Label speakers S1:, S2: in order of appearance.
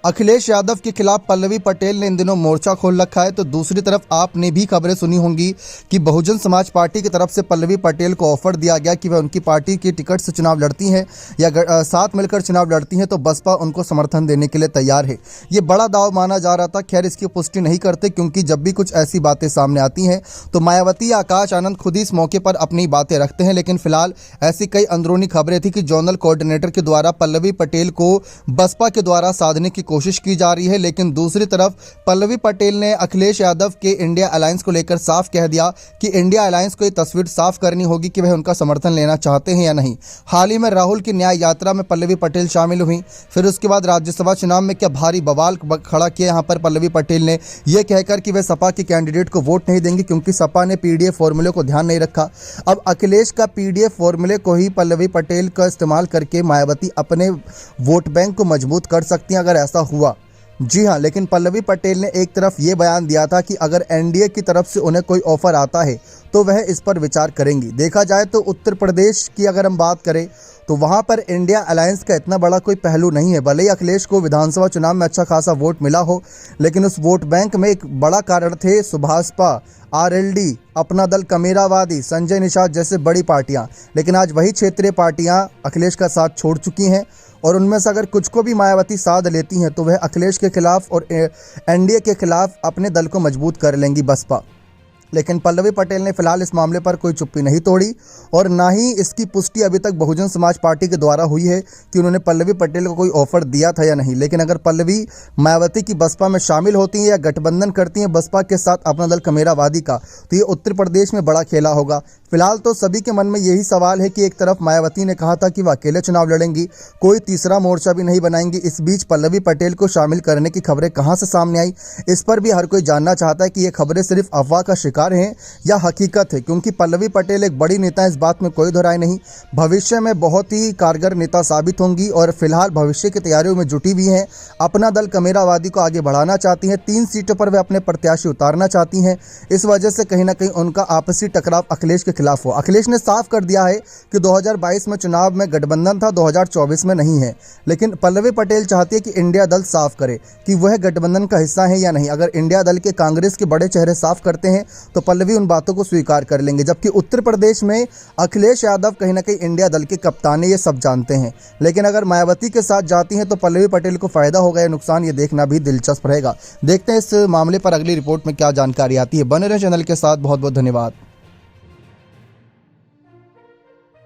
S1: अखिलेश यादव के खिलाफ पल्लवी पटेल ने इन दिनों मोर्चा खोल रखा है, तो दूसरी तरफ आपने भी खबरें सुनी होंगी कि बहुजन समाज पार्टी की तरफ से पल्लवी पटेल को ऑफर दिया गया कि वह उनकी पार्टी की टिकट से चुनाव लड़ती हैं या साथ मिलकर चुनाव लड़ती हैं तो बसपा उनको समर्थन देने के लिए तैयार है। ये बड़ा दाव माना जा रहा था। खैर, इसकी पुष्टि नहीं करते क्योंकि जब भी कुछ ऐसी बातें सामने आती हैं तो मायावती या आकाश आनंद खुद ही इस मौके पर अपनी बातें रखते हैं। लेकिन फिलहाल ऐसी कई अंदरूनी खबरें थी कि जोनल कोऑर्डिनेटर के द्वारा पल्लवी पटेल को बसपा के द्वारा साधने की कोशिश की जा रही है। लेकिन दूसरी तरफ पल्लवी पटेल ने अखिलेश यादव के इंडिया अलायंस को लेकर साफ कह दिया कि इंडिया अलायंस को ये तस्वीर साफ करनी होगी कि वह उनका समर्थन लेना चाहते हैं या नहीं। हाल ही में राहुल की न्याय यात्रा में पल्लवी पटेल शामिल हुई। फिर उसके बाद राज्यसभा चुनाव में क्या भारी बवाल खड़ा किया यहाँ पर पल्लवी पटेल ने, यह कहकर कि वह सपा के कैंडिडेट को वोट नहीं देंगे क्योंकि सपा ने पीडीएफ फॉर्मूले को ध्यान नहीं रखा। अब अखिलेश का पीडीएफ फॉर्मूले को ही पल्लवी पटेल का इस्तेमाल करके मायावती अपने वोट बैंक को मजबूत कर सकती हैं अगर ऐसा हुआ। जी हाँ, लेकिन पल्लवी पटेल ने एक तरफ ये बयान दिया था कि अगर एनडीए की तरफ से उन्हें कोई ऑफर आता है तो वह इस पर विचार करेंगी। देखा जाए तो उत्तर प्रदेश की अगर हम बात करें तो वहाँ पर इंडिया अलायंस का इतना बड़ा कोई पहलू नहीं है। भले ही अखिलेश को विधानसभा चुनाव में अच्छा खासा वोट मिला हो, लेकिन उस वोट बैंक में एक बड़ा कारण थे सुभाषपा, आरएलडी, अपना दल, कमेरावादी, संजय निषाद जैसे बड़ी पार्टियां। लेकिन आज वही क्षेत्रीय पार्टियां अखिलेश का साथ छोड़ चुकी हैं और उनमें से अगर कुछ को भी मायावती साध लेती हैं तो वह अखिलेश के खिलाफ और एनडीए के खिलाफ अपने दल को मजबूत कर लेंगी बसपा। लेकिन पल्लवी पटेल ने फिलहाल इस मामले पर कोई चुप्पी नहीं तोड़ी और ना ही इसकी पुष्टि अभी तक बहुजन समाज पार्टी के द्वारा हुई है कि उन्होंने पल्लवी पटेल को कोई ऑफर दिया था या नहीं। लेकिन अगर पल्लवी मायावती की बसपा में शामिल होती हैं या गठबंधन करती हैं बसपा के साथ अपना दल कमेरावादी का, तो ये उत्तर प्रदेश में बड़ा खेला होगा। फिलहाल तो सभी के मन में यही सवाल है कि एक तरफ मायावती ने कहा था कि वह अकेले चुनाव लड़ेंगी, कोई तीसरा मोर्चा भी नहीं बनाएंगी। इस बीच पल्लवी पटेल को शामिल करने की खबरें कहां से सामने आई, इस पर भी हर कोई जानना चाहता है कि ये खबरें सिर्फ अफवाह का शिकार हैं या हकीकत है, क्योंकि पल्लवी पटेल एक बड़ी नेता है, इस बात में कोई दो राय नहीं। भविष्य में बहुत ही कारगर नेता साबित होंगी और फिलहाल भविष्य की तैयारियों में जुटी हुई हैं। अपना दल कमेरावादी को आगे बढ़ाना चाहती हैं। 3 सीटों पर वे अपने प्रत्याशी उतारना चाहती हैं। इस वजह से कहीं ना कहीं उनका आपसी टकराव अखिलेश के खिलाफ हो। अखिलेश ने साफ कर दिया है कि 2022 में चुनाव में गठबंधन था, 2024 में नहीं है। लेकिन पल्लवी पटेल चाहती है कि इंडिया दल साफ करे कि वह गठबंधन का हिस्सा है या नहीं। अगर इंडिया दल के कांग्रेस के बड़े चेहरे साफ करते हैं तो पल्लवी उन बातों को स्वीकार कर लेंगे, जबकि उत्तर प्रदेश में अखिलेश यादव कहीं ना कहीं इंडिया दल के कप्तान है, ये सब जानते हैं। लेकिन अगर मायावती के साथ जाती हैं तो पल्लवी पटेल को फायदा होगा या नुकसान, ये देखना भी दिलचस्प रहेगा। देखते हैं इस मामले पर अगली रिपोर्ट में क्या जानकारी आती है। बने रहे चैनल के साथ। बहुत बहुत धन्यवाद।